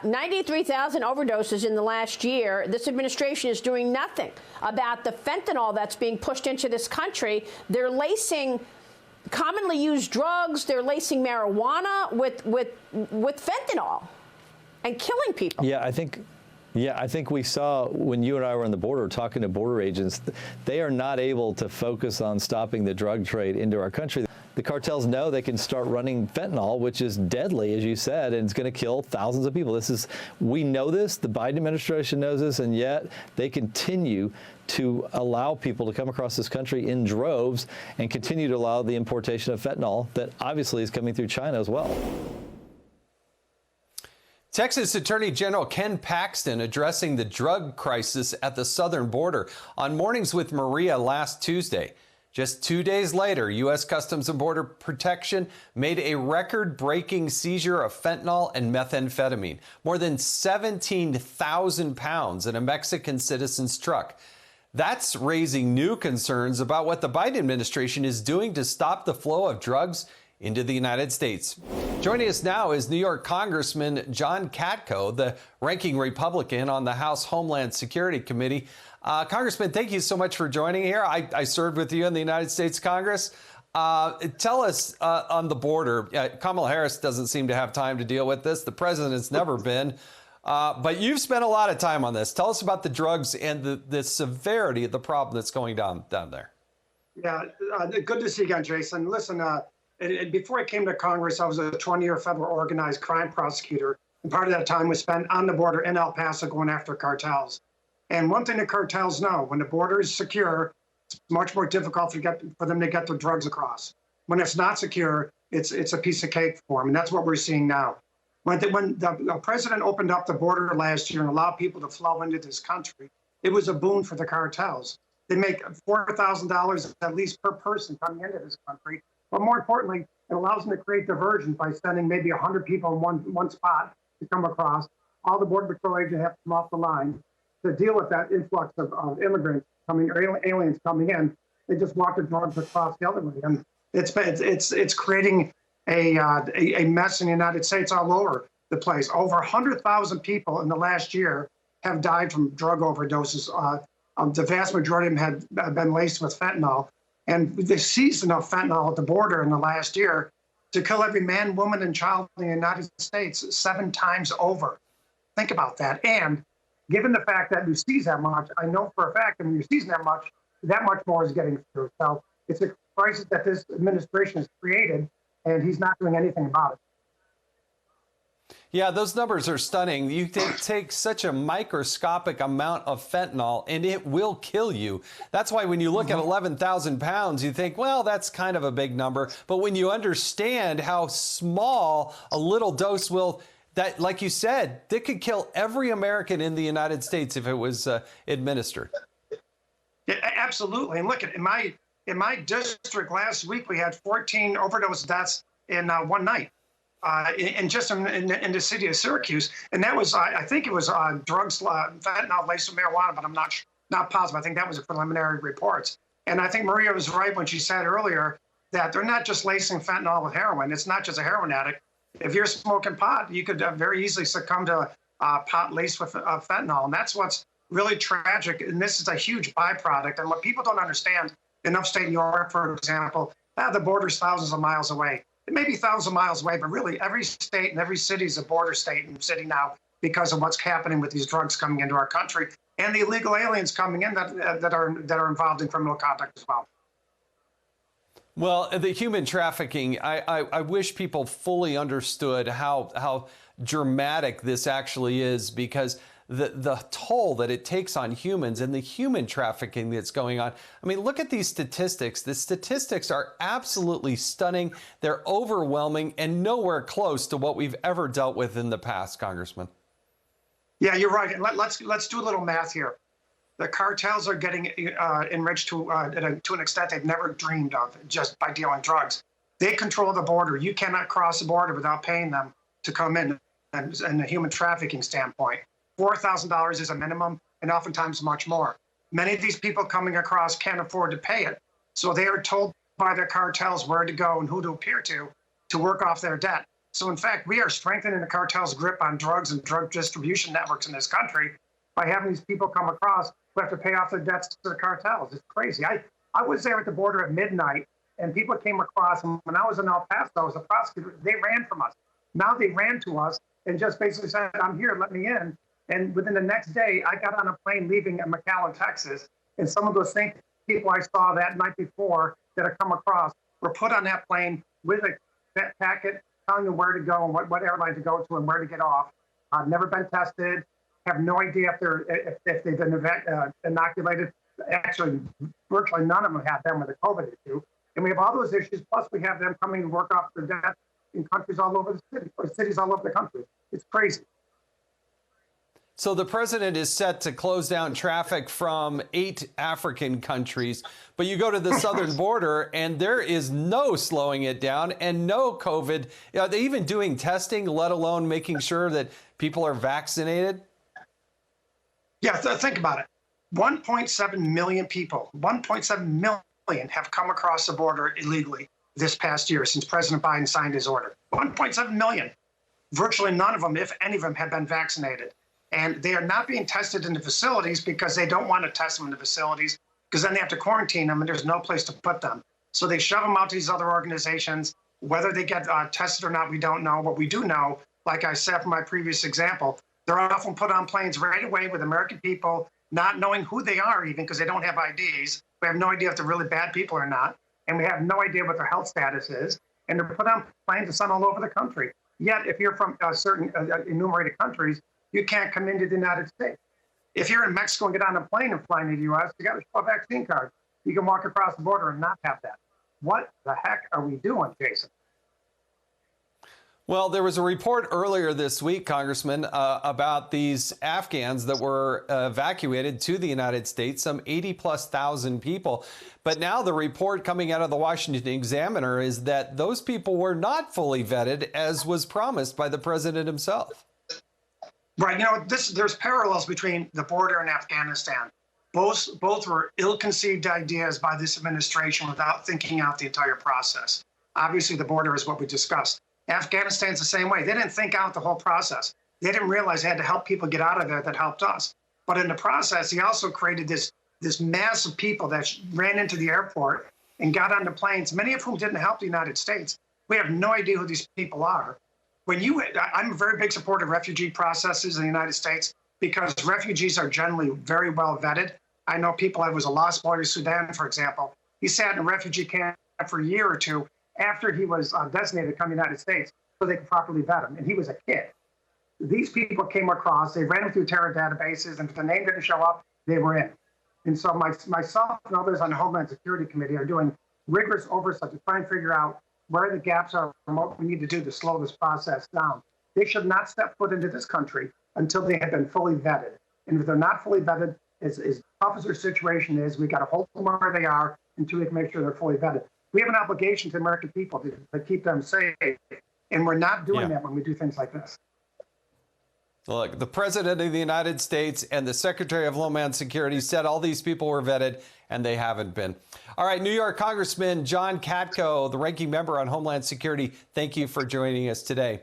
93,000 overdoses in the last year. This administration is doing nothing about the fentanyl that's being pushed into this country. They're lacing commonly used drugs. They're lacing marijuana with fentanyl and killing people. Yeah, I think we saw when you and I were on the border talking to border agents, they are not able to focus on stopping the drug trade into our country. The cartels know they can start running fentanyl, which is deadly, as you said, and it's going to kill thousands of people. We know this, the Biden administration knows this, and yet they continue to allow people to come across this country in droves and continue to allow the importation of fentanyl that obviously is coming through China as well. Texas Attorney General Ken Paxton addressing the drug crisis at the southern border on Mornings with Maria last Tuesday. Just 2 days later, U.S. Customs and Border Protection made a record-breaking seizure of fentanyl and methamphetamine, more than 17,000 pounds in a Mexican citizen's truck. That's raising new concerns about what the Biden administration is doing to stop the flow of drugs into the United States. Joining us now is New York Congressman John Katko, the ranking Republican on the House Homeland Security Committee. Congressman, thank you so much for joining here. I served with you in the United States Congress. Tell us on the border, Kamala Harris doesn't seem to have time to deal with this. The president's never been. But you've spent a lot of time on this. Tell us about the drugs and the severity of the problem that's going down there. Yeah, good to see you again, Jason. Listen, before I came to Congress, I was a 20-year federal organized crime prosecutor. And part of that time was spent on the border in El Paso going after cartels. And one thing the cartels know, when the border is secure, it's much more difficult for them to get their drugs across. When it's not secure, it's a piece of cake for them. And that's what we're seeing now. When the president opened up the border last year and allowed people to flow into this country, it was a boon for the cartels. They make $4,000 at least per person coming into this country. But more importantly, it allows them to create diversion by sending maybe 100 people in one spot to come across. All the Border Patrol agents have to come off the line to deal with that influx of immigrants coming, or aliens coming in. They just walk the drugs across the other way. And it's creating a mess in the United States all over the place. Over 100,000 people in the last year have died from drug overdoses. The vast majority of them had been laced with fentanyl. And the season of fentanyl at the border in the last year to kill every man, woman, and child in the United States 7 times over. Think about that. And given the fact that you seize that much, I know for a fact that when you seize that much more is getting through. So it's a crisis that this administration has created, and he's not doing anything about it. Yeah, those numbers are stunning. You take such a microscopic amount of fentanyl and it will kill you. That's why when you look at 11,000 pounds, you think, well, that's kind of a big number. But when you understand how small a little dose will, that, like you said, that could kill every American in the United States if it was administered. Yeah, absolutely. And look, in my district last week, we had 14 overdose deaths in one night. In the city of Syracuse, and that was I think it was drugs, fentanyl laced with marijuana, but I'm not positive. I think that was a preliminary reports. And I think Maria was right when she said earlier that they're not just lacing fentanyl with heroin. It's not just a heroin addict. If you're smoking pot, you could very easily succumb to pot laced with fentanyl, and that's what's really tragic. And this is a huge byproduct. And what people don't understand, in upstate New York, for example, the border's thousands of miles away. It may be thousands of miles away, but really every state and every city is a border state and city now because of what's happening with these drugs coming into our country and the illegal aliens coming in that are involved in criminal conduct as well. Well, the human trafficking, I wish people fully understood how dramatic this actually is, because the toll that it takes on humans and the human trafficking that's going on. I mean, look at these statistics. The statistics are absolutely stunning. They're overwhelming and nowhere close to what we've ever dealt with in the past, Congressman. Yeah, you're right. And let's do a little math here. The cartels are getting enriched to an extent they've never dreamed of just by dealing drugs. They control the border. You cannot cross the border without paying them to come in, and a human trafficking standpoint. $4,000 is a minimum, and oftentimes much more. Many of these people coming across can't afford to pay it, so they are told by their cartels where to go and who to appear to work off their debt. So in fact, we are strengthening the cartel's grip on drugs and drug distribution networks in this country by having these people come across who have to pay off their debts to the cartels. It's crazy. I was there at the border at midnight, and people came across, and when I was in El Paso, I was a prosecutor, they ran from us. Now they ran to us and just basically said, I'm here, let me in. And within the next day, I got on a plane leaving at McAllen, Texas, and some of those same people I saw that night before that had come across were put on that plane with a packet telling them where to go and what airline to go to and where to get off. I've never been tested, have no idea if they've been inoculated. Actually, virtually none of them have them with a COVID issue. And we have all those issues, plus we have them coming to work off their debt in countries all over the city, or cities all over the country. It's crazy. So the president is set to close down traffic from 8 African countries, but you go to the southern border and there is no slowing it down and no COVID. Are they even doing testing, let alone making sure that people are vaccinated? Yeah, think about it. 1.7 million people, 1.7 million have come across the border illegally this past year since President Biden signed his order. 1.7 million. Virtually none of them, if any of them, have been vaccinated. And they are not being tested in the facilities because they don't want to test them in the facilities because then they have to quarantine them and there's no place to put them. So they shove them out to these other organizations. Whether they get tested or not, we don't know. What we do know, like I said from my previous example, they're often put on planes right away with American people, not knowing who they are even because they don't have IDs. We have no idea if they're really bad people or not. And we have no idea what their health status is. And they're put on planes and sent all over the country. Yet, if you're from certain enumerated countries, you can't come into the United States. If you're in Mexico and get on a plane and fly into the U.S., you got to show a vaccine card. You can walk across the border and not have that. What the heck are we doing, Jason? Well, there was a report earlier this week, Congressman, about these Afghans that were evacuated to the United States, some 80,000+ people. But now the report coming out of the Washington Examiner is that those people were not fully vetted, as was promised by the president himself. Right. You know, there's parallels between the border and Afghanistan. Both were ill-conceived ideas by this administration without thinking out the entire process. Obviously, the border is what we discussed. Afghanistan's the same way. They didn't think out the whole process. They didn't realize they had to help people get out of there that helped us. But in the process, he also created this mass of people that ran into the airport and got onto planes, many of whom didn't help the United States. We have no idea who these people are. I'm a very big supporter of refugee processes in the United States because refugees are generally very well vetted. I know people, I was a lost boy to Sudan, for example. He sat in a refugee camp for a year or two after he was designated to come to the United States so they could properly vet him, and he was a kid. These people came across, they ran through terror databases, and if the name didn't show up, they were in. And so myself and others on the Homeland Security Committee are doing rigorous oversight to try and figure out where the gaps are and what we need to do to slow this process down. They should not step foot into this country until they have been fully vetted. And if they're not fully vetted, as tough as their situation is, we got to hold them where they are until we can make sure they're fully vetted. We have an obligation to American people to keep them safe, and we're not doing that when we do things like this. Look, the President of the United States and the Secretary of Homeland Security said all these people were vetted, and they haven't been. All right, New York Congressman John Katko, the ranking member on Homeland Security, thank you for joining us today.